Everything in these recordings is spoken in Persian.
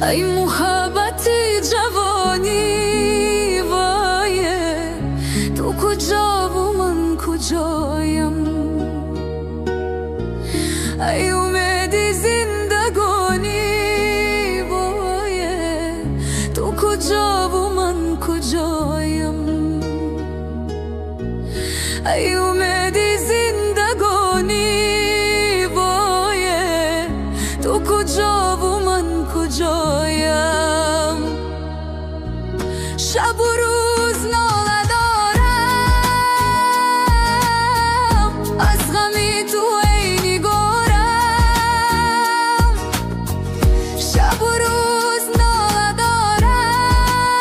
ای محبت جوانی وایه، تو کجا و من کجایم؟ ای امید زندگانی وایه، تو کجا و من کجایم؟ ای امید زندگانی وایه، تو کجا و من کجایم؟ شب و روز ناله دارم، از غمی تو ای نگارم. شب و روز ناله دارم،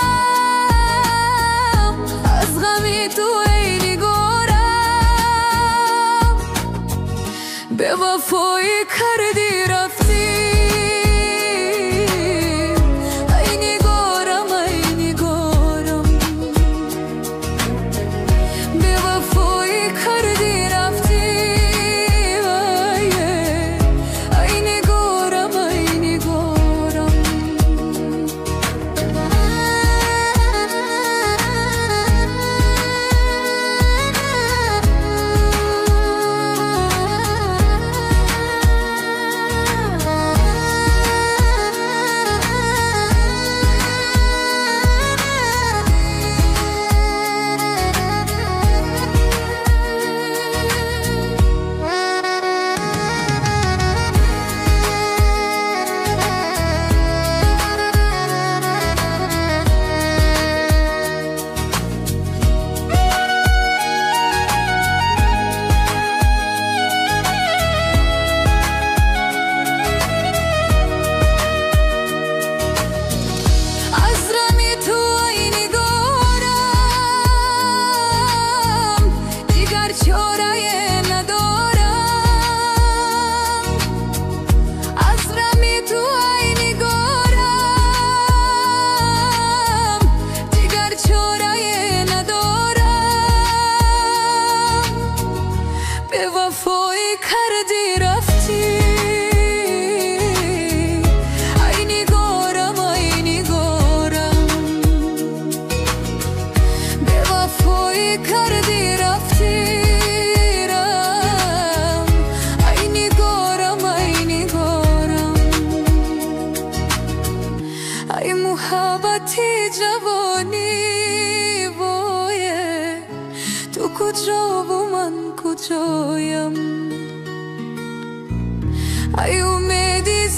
از غمی تو ای نگارم. به وفایی کردی رفتی، وفایی کردی رفتی. ای نگارم ای نگارم، به وفایی کردی رفتی. ای نگارم ای نگارم، ای محبتی جوانی وایه، تو کجا و من کجایم؟ ای امیدی